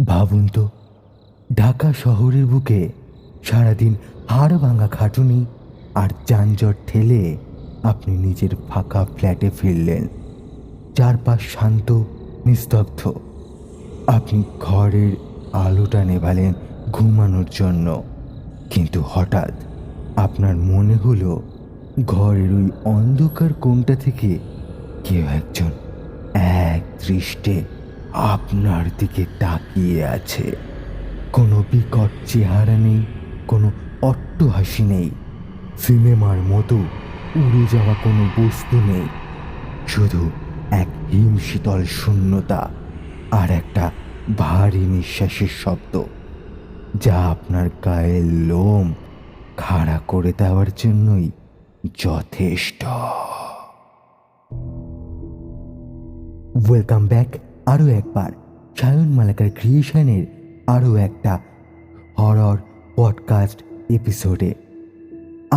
ভাবুন তো, ঢাকা শহরের বুকে সারাদিন হাড় ভাঙা খাটুনি আর যানজট ঠেলে আপনি নিজের ফাঁকা ফ্ল্যাটে ফিরলেন। চারপাশ শান্ত, নিস্তব্ধ। আপনি ঘরের আলোটা নেভালেন ঘুমানোর জন্য, কিন্তু হঠাৎ আপনার মনে হলো ঘরের ওই অন্ধকার কোণটা থেকে কেউ একজন এক দৃষ্টে আপনার দিকে তাকিয়ে আছে। কোনো বিকট চেহারা নেই, কোনো অট্টহাসি নেই, সিনেমার মতো উড়ে যাওয়া কোনো বস্তু নেই। শুধু এক হিমশীতল শূন্যতা আর একটা ভারী নিঃশ্বাসের শব্দ, যা আপনার গায়ের লোম খাড়া করে দেওয়ার জন্যই যথেষ্ট। ওয়েলকাম ব্যাক আরও একবার সায়ন মালাকার ক্রিয়েশনের আরও একটা হরর পডকাস্ট এপিসোডে।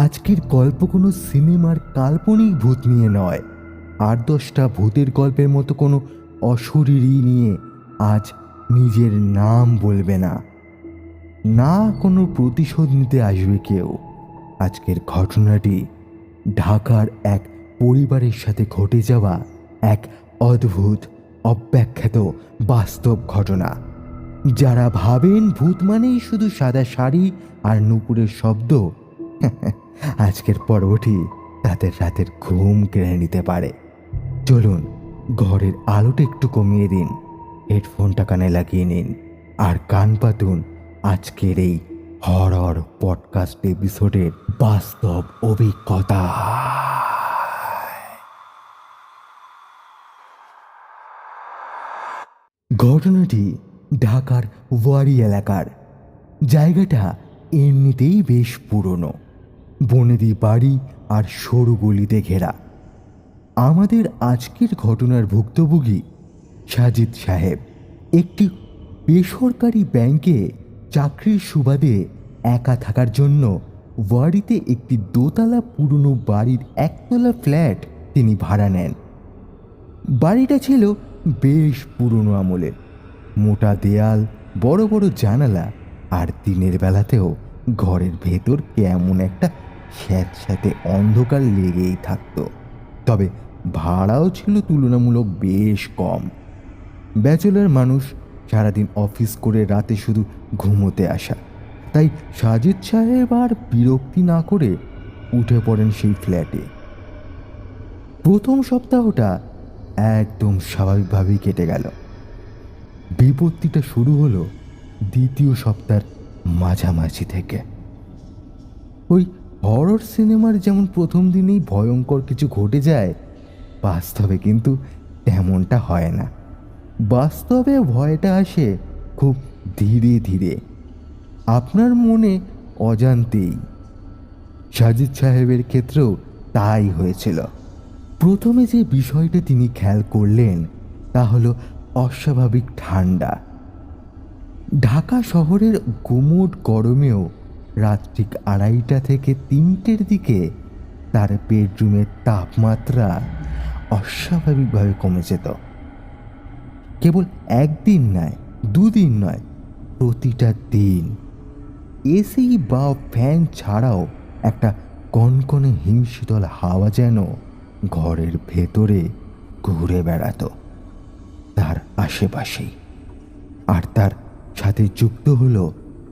আজকের গল্প কোনো সিনেমার কাল্পনিক ভূত নিয়ে নয়, 8-10টা ভূতের গল্পের মতো কোনো অশরীরী নিয়ে আজ নিজের নাম বলবে না, না কোনো প্রতিশোধ নিতে আসবে কেউ। আজকের ঘটনাটি ঢাকার এক পরিবারের সাথে ঘটে যাওয়া এক অদ্ভুত, অব্যাখ্যাত বাস্তব ঘটনা। যারা ভাবেন ভূত মানেই শুধু সাদা শাড়ি আর নুপুরের শব্দ, আজকের পর্বটি তাদের রাতের ঘুম কেড়ে নিতে পারে। চলুন, ঘরের আলোটা একটু কমিয়ে দিন, হেডফোনটা কানে লাগিয়ে নিন আর কান পাতুন আজকের এই হরর পডকাস্ট এপিসোডের বাস্তব অভিজ্ঞতা। ঘটনাটি ঢাকার ওয়ারি এলাকার। জায়গাটা এমনিতেই বেশ পুরনো, বনেদি বাড়ি আর সরু গলিতে ঘেরা। আমাদের আজকের ঘটনার ভুক্তভোগী সাজিদ সাহেব একটি বেসরকারি ব্যাংকে চাকরির সুবাদে একা থাকার জন্য ওয়ারিতে একটি দোতলা পুরনো বাড়ির একতলা ফ্ল্যাট তিনি ভাড়া নেন। বাড়িটা ছিল বেশ পুরনো আমলের, মোটা দেয়াল, বড় বড় জানালা, আর দিনের বেলাতেও ঘরের ভেতর কেমন একটা স্যাঁতস্যাঁতে অন্ধকার লেগেই থাকতো। তবে ভাড়াও ছিল তুলনামূলক বেশ কম। ব্যাচেলর মানুষ, সারাদিন অফিস করে রাতে শুধু ঘুমোতে আসা, তাই সাজিদ সাহেব আর বিরক্তি না করে উঠে পড়েন সেই ফ্ল্যাটে। প্রথম সপ্তাহটা একদম স্বাভাবিকভাবেই কেটে গেল। বিপত্তিটা শুরু হলো দ্বিতীয় সপ্তাহের মাঝামাঝি থেকে। ওই হরর সিনেমার যেমন প্রথম দিনেই ভয়ঙ্কর কিছু ঘটে যায়, বাস্তবে কিন্তু তেমনটা হয় না। বাস্তবে ভয়টা আসে খুব ধীরে ধীরে, আপনার মনে অজান্তেই। সাজিদ সাহেবের ক্ষেত্রেও তাই হয়েছিল। প্রথমে যে বিষয়টা তিনি খেয়াল করলেন তা হলো অস্বাভাবিক ঠান্ডা। ঢাকা শহরের গুমোট গরমেও রাত ঠিক 2:30 থেকে 3টের দিকে তার বেডরুমের তাপমাত্রা অস্বাভাবিকভাবে কমে যেত। কেবল একদিন নয়, দুদিন নয়, প্রতিটা দিন। এসি বা ফ্যান ছাড়াও একটা কনকনে হিমশীতল হাওয়া যেন ঘরের ভেতরে ঘুরে বেড়াতো তার আশেপাশেই। আর তার সাথে যুক্ত হলো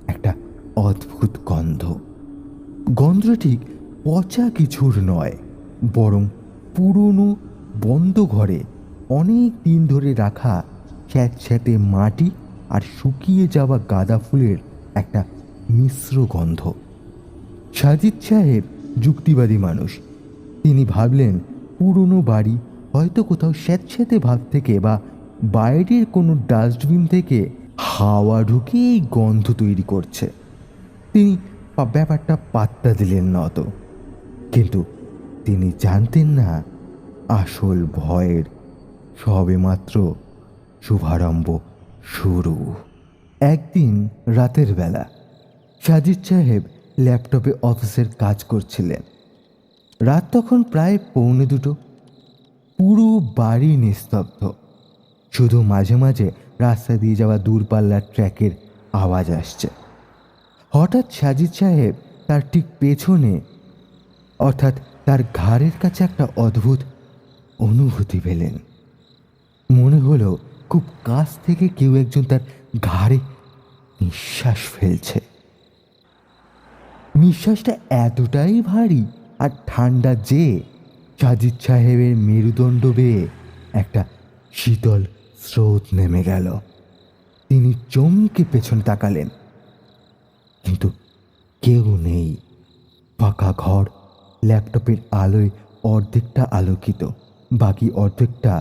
একটা অদ্ভুত গন্ধ। গন্ধটা ঠিক পচা কিছুর নয়, বরং পুরনো বন্ধ ঘরে অনেক দিন ধরে রাখা স্যাঁতস্যাঁতে মাটি আর শুকিয়ে যাওয়া গাঁদা ফুলের একটা মিশ্র গন্ধ। সাজিদ সাহেব যুক্তিবাদী মানুষ। তিনি ভাবলেন পুরনো বাড়ি হয়তো কোথাও স্যাঁতস্যাঁতে ভাব থেকে বা বাইরের কোনো ডাস্টবিন থেকে হাওয়া ঢুকে এই গন্ধ তৈরি করছে। তিনি ব্যাপারটা পাত্তা দিলেন না অত, কিন্তু তিনি জানতেন না আসল ভয়ের সবেমাত্র শুভারম্ভ শুরু। একদিন রাতের বেলা সাজিদ সাহেব ল্যাপটপে অফিসের কাজ করছিলেন। রাত তখন প্রায় 1:45। পুরো বাড়ি নিস্তব্ধ, শুধু মাঝে মাঝে রাস্তা দিয়ে যাওয়া দূরপাল্লার ট্র্যাকের আওয়াজ আসছে। হঠাৎ সাজিদ সাহেব তার ঠিক পেছনে, অর্থাৎ তার ঘাড়ের কাছে একটা অদ্ভুত অনুভূতি পেলেন। মনে হলো খুব কাছ থেকে কেউ একজন তার ঘাড়ে নিঃশ্বাস ফেলছে। নিঃশ্বাসটা এতটাই ভারী আর ঠান্ডা যে সাজিদ সাহেবের মেরুদণ্ড বেয়ে একটা শীতল স্রোত নেমে গেল। তিনি চমকে পেছনে তাকালেন, কিন্তু কেউ নেই। ফাঁকা ঘর, ল্যাপটপের আলোয় অর্ধেকটা আলোকিত, বাকি অর্ধেকটা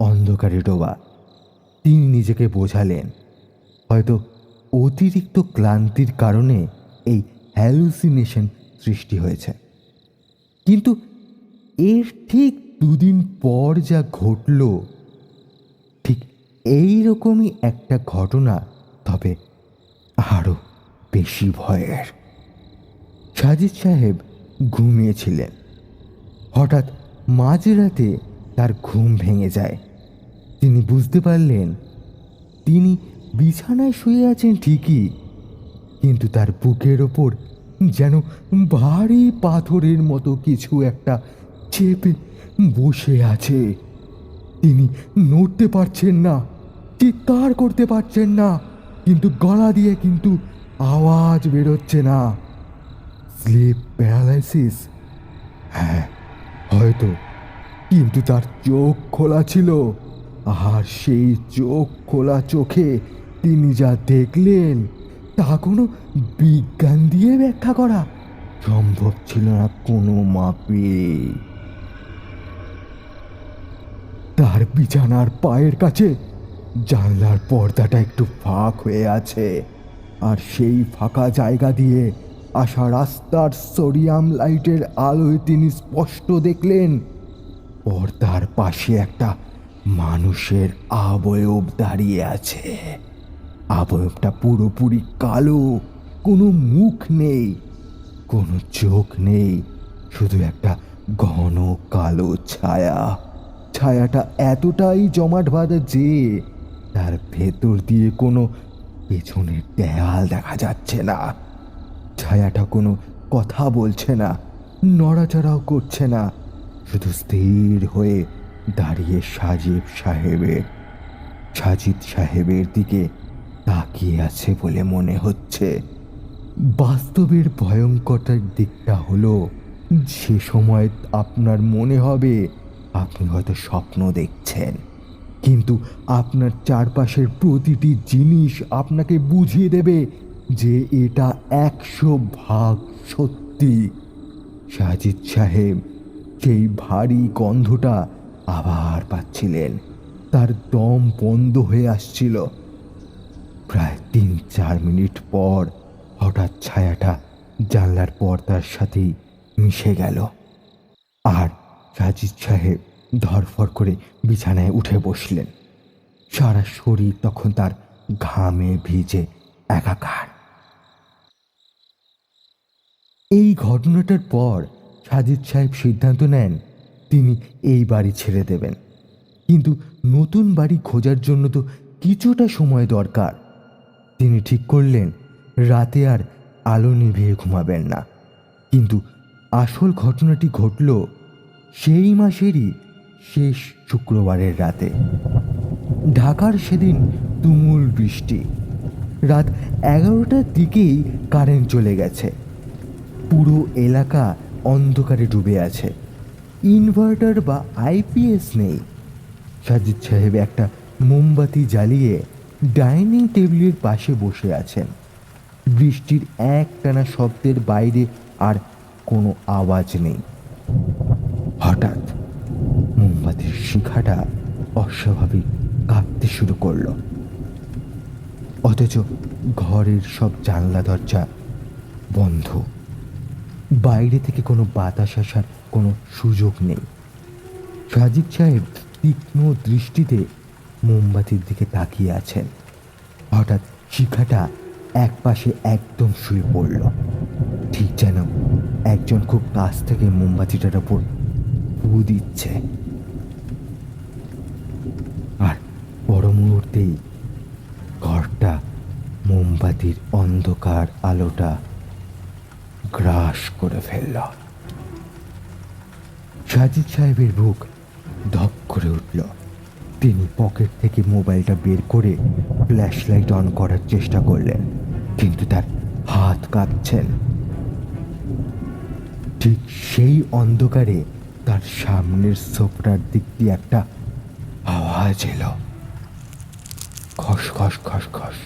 অন্ধকারে ডোবা। তিনি নিজেকে বোঝালেন হয়তো অতিরিক্ত ক্লান্তির কারণে এই হ্যালুসিনেশন সৃষ্টি হয়েছে। কিন্তু এর ঠিক দুদিন পর যা ঘটল, ঠিক এই রকমই একটা ঘটনা, তবে আরো বেশি ভয়ের। সাজিদ সাহেব ঘুমিয়েছিলেন। হঠাৎ মাঝরাতে তার ঘুম ভেঙে যায়। তিনি বুঝতে পারলেন তিনি বিছানায় শুয়ে আছেন ঠিকই, কিন্তু তার বুকের ওপর যেন ভারী পাথরের মতো কিছু একটা চেপে বসে আছে। তিনি নড়তে পারছেন না, চিৎকার করতে পারছেন না, কিন্তু গলা দিয়ে কিন্তু আওয়াজ বেরোচ্ছে না। Slip paralysis? হ্যাঁ, হয়তো। কিন্তু তার চোখ খোলা ছিল, আর সেই চোখ খোলা চোখে তিনি যা দেখলেন তা কোনো বিজ্ঞান দিয়ে ব্যাখ্যা করা সম্ভব ছিল না কোনো মাপে। তার বিছানার পায়ের কাছে জানলার পর্দাটা একটু ফাঁক হয়ে আছে, আর সেই ফাঁকা জায়গা দিয়ে আসা রাস্তার সোডিয়াম লাইটের আলোয় তিনি স্পষ্ট দেখলেন পর্দার পাশে একটা মানুষের অবয়ব দাঁড়িয়ে আছে। অবয়বটা পুরোপুরি কালো, কোনো মুখ নেই, কোনো চোখ নেই, শুধু একটা ঘন কালো ছায়া। ছায়াটা এতটাই জমাট বাঁধা যে তার ভেতর দিয়ে কোনো পেছনের দেয়াল দেখা যাচ্ছে না। ছায়াটা কোনো কথা বলছে না, নড়াচড়াও করছে না, শুধু স্থির হয়ে দাঁড়িয়ে সাজিদ সাহেবের দিকে তাকিয়ে আছে বলে মনে হচ্ছে। বাস্তবের ভয়ঙ্করতার দিকটা হলো সে সময় আপনার মনে হবে আপনি হয়তো স্বপ্ন দেখছেন, কিন্তু আপনার চারপাশের প্রতিটি জিনিস আপনাকে বুঝিয়ে দেবে যে এটা 100% সত্যি। সাজিদ সাহেব সেই ভারী গন্ধটা আবার পাচ্ছিলেন। তার দম বন্ধ হয়ে আসছিল। প্রায় 3-4 মিনিট পর হঠাৎ ছায়াটা জানলার পর্দার সাথেই মিশে গেল, আর সাজিদ সাহেব ধরফর করে বিছানায় উঠে বসলেন। সারা শরীর তখন তার ঘামে ভিজে একাকার। এই ঘটনাটার পর সাজিদ সাহেব সিদ্ধান্ত নেন তিনি এই বাড়ি ছেড়ে দেবেন, কিন্তু নতুন বাড়ি খোঁজার জন্য তো কিছুটা সময় দরকার। তিনি ঠিক করলেন রাতে আর আলো নিভিয়ে ঘুমাবেন না। কিন্তু আসল ঘটনাটি ঘটল সেই মাসেরই শেষ শুক্রবারের রাতে। ঢাকার সেদিন তুমুল বৃষ্টি। রাত 11টার দিকেই কারেন্ট চলে গেছে। পুরো এলাকা অন্ধকারে ডুবে আছে। ইনভার্টার বা আইপিএস নেই। সাজিদ সাহেব একটা মোমবাতি জ্বালিয়ে ডাইনিং টেবিলের পাশে বসে আছেন। বৃষ্টির একটানা শব্দের বাইরে আর কোনো আওয়াজ নেই। হঠাৎ মোমবাতির শিখাটা অস্বাভাবিক কাঁপতে শুরু করলো, অথচ ঘরের সব জানলা দরজা বন্ধ। বাইরে থেকে কোনো বাতাস আসার কোনো সুযোগ নেই। সাজিদ সাহেব তীক্ষ্ণ দৃষ্টিতে মোমবাতির দিকে তাকিয়ে আছেন। হঠাৎ শিখাটা এক পাশে একদম শুয়ে পড়ল, ঠিক যেন একজন খুব কাছ থেকে মোমবাতিটার ওপর ফু দিচ্ছে। আর পর মুহূর্তেই মোমবাতির অন্ধকার আলোটা গ্রাস করে ফেলল। সাজিদ সাহেবের বুক ধপ করে উঠল। তিনি পকেট থেকে মোবাইলটা বের করে ফ্ল্যাশ লাইট অন করার চেষ্টা করলেন, কিন্তু তার হাত কাঁপছেন। ঠিক সেই অন্ধকারে তার সামনের সোফার দিক দিয়ে একটা আওয়াজ এলো, খস খস খস খস।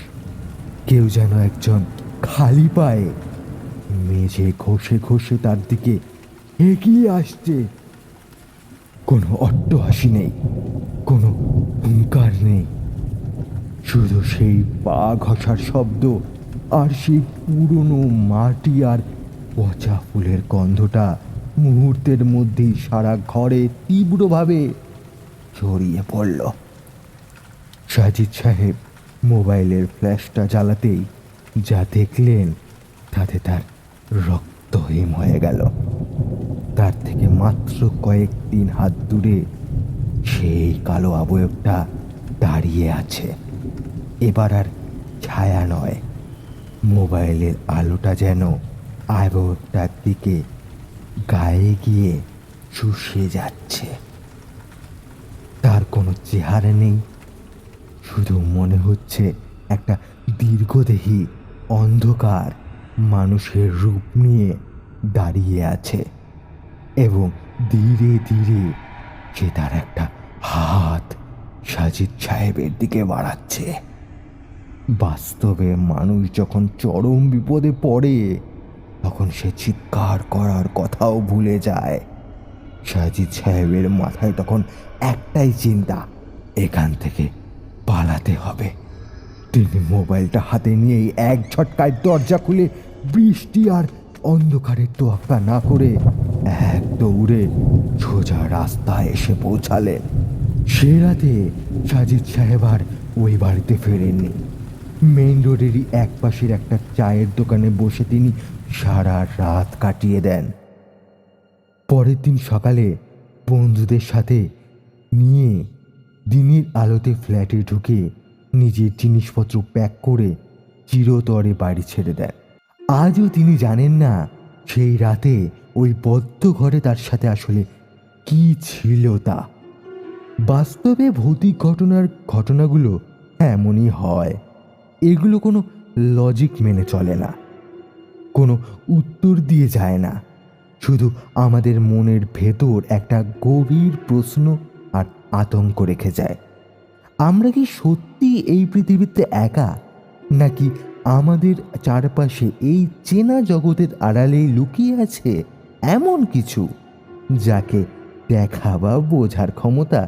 কেউ যেন একজন খালি পায়ে মেঝে ঘষে ঘষে তার দিকে এগিয়ে আসছে। কোনো অট্টহাসি নেই, কোনো হুঙ্কার নেই, শুধু সেই পা ঘষার শব্দ আর সেই পুরনো মাটি আর পচা ফুলের গন্ধটা মুহূর্তের মধ্যেই সারা ঘরে তীব্রভাবে ছড়িয়ে পড়ল। সাজিদ সাহেব মোবাইলের ফ্ল্যাশটা জ্বালাতেই যা দেখলেন তাতে তার রক্ত হিম হয়ে গেল। তার থেকে মাত্র কয়েকদিন হাত দূরে সেই কালো অবয়বটা দাঁড়িয়ে আছে। এবার আর ছায়া নয়, মোবাইলের আলোটা যেন অবয়বটার দিকে গায়ে গিয়ে শুষে যাচ্ছে। তার কোনো চেহারা নেই, শুধু মনে হচ্ছে একটা দীর্ঘদেহী অন্ধকার মানুষের রূপ নিয়ে দাঁড়িয়ে আছে, এবং ধীরে ধীরে সে তার একটা হাত সাজিদ সাহেবের দিকে বাড়াচ্ছে। বাস্তবে মানুষ যখন চরম বিপদে পড়ে তখন সে চিৎকার করার কথাও ভুলে যায়। সাজিদ সাহেবের মাথায় তখন একটাই চিন্তা, এখান থেকে পালাতে হবে। তিনি মোবাইলটা হাতে নিয়েই এক ঝটকায় দরজা খুলে বৃষ্টি আর অন্ধকারের তোয়াক্কা না করে এক দৌড়ে সোজা রাস্তায় এসে পৌঁছালেন। সে রাতে সাজিদ সাহেব আর ওই বাড়িতে ফেরেননি। মেইন রোডেরই এক পাশের একটা চায়ের দোকানে বসে তিনি সারা রাত কাটিয়ে দেন। পরের দিন সকালে বন্ধুদের সাথে নিয়ে দিনের আলোতে ফ্ল্যাটে ঢুকে নিজের জিনিসপত্র প্যাক করে চিরতরে বাড়ি ছেড়ে দেন। আজও তিনি জানেন না সেই রাতে ওই বদ্ধ ঘরে তার সাথে আসলে কি ছিল তা। বাস্তবে ভৌতিক ঘটনাগুলো এমনই হয়। এগুলো কোনো লজিক মেনে চলে না, কোনো উত্তর দিয়ে যায় না, শুধু আমাদের মনের ভেতর একটা গভীর প্রশ্ন আর আতঙ্ক রেখে যায়। আমরা কি সত্যি এই পৃথিবীতে একা, নাকি আমাদের চারপাশে এই চেনা জগতের আড়ালেই লুকিয়ে আছে এমন কিছু যাকে দেখা বা বোঝার ক্ষমতা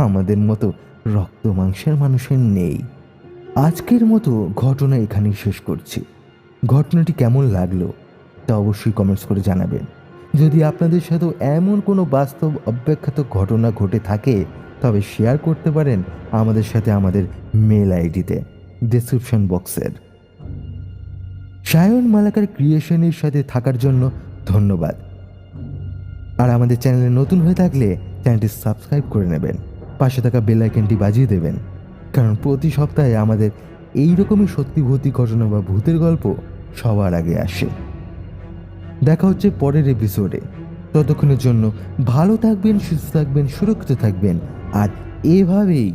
আমাদের মতো রক্ত মাংসের মানুষের নেই। আজকের মতো ঘটনা এখানেই শেষ করছি। ঘটনাটি কেমন লাগলো তা অবশ্যই কমেন্টস করে জানাবেন। যদি আপনাদের সাথেও এমন কোনো বাস্তব অব্যাখ্যাত ঘটনা ঘটে থাকে তবে শেয়ার করতে পারেন আমাদের সাথে আমাদের মেল আইডিতে, ডেসক্রিপশন বক্সের। সায়ন মালাকার ক্রিয়েশনের সাথে থাকার জন্য ধন্যবাদ। আর আমাদের চ্যানেলে নতুন হয়ে থাকলে চ্যানেলটি সাবস্ক্রাইব করে নেবেন, পাশে থাকা বেল আইকনটি বাজিয়ে দেবেন, কারণ প্রতি সপ্তাহে আমাদের এইরকমই সত্যি ভৌতিক ঘটনা বা ভূতের গল্প সবার আগে আসে। দেখা হচ্ছে পরের এপিসোডে। ততক্ষণের জন্য ভালো থাকবেন, সুস্থ থাকবেন, সুরক্ষিত থাকবেন, আর এভাবেই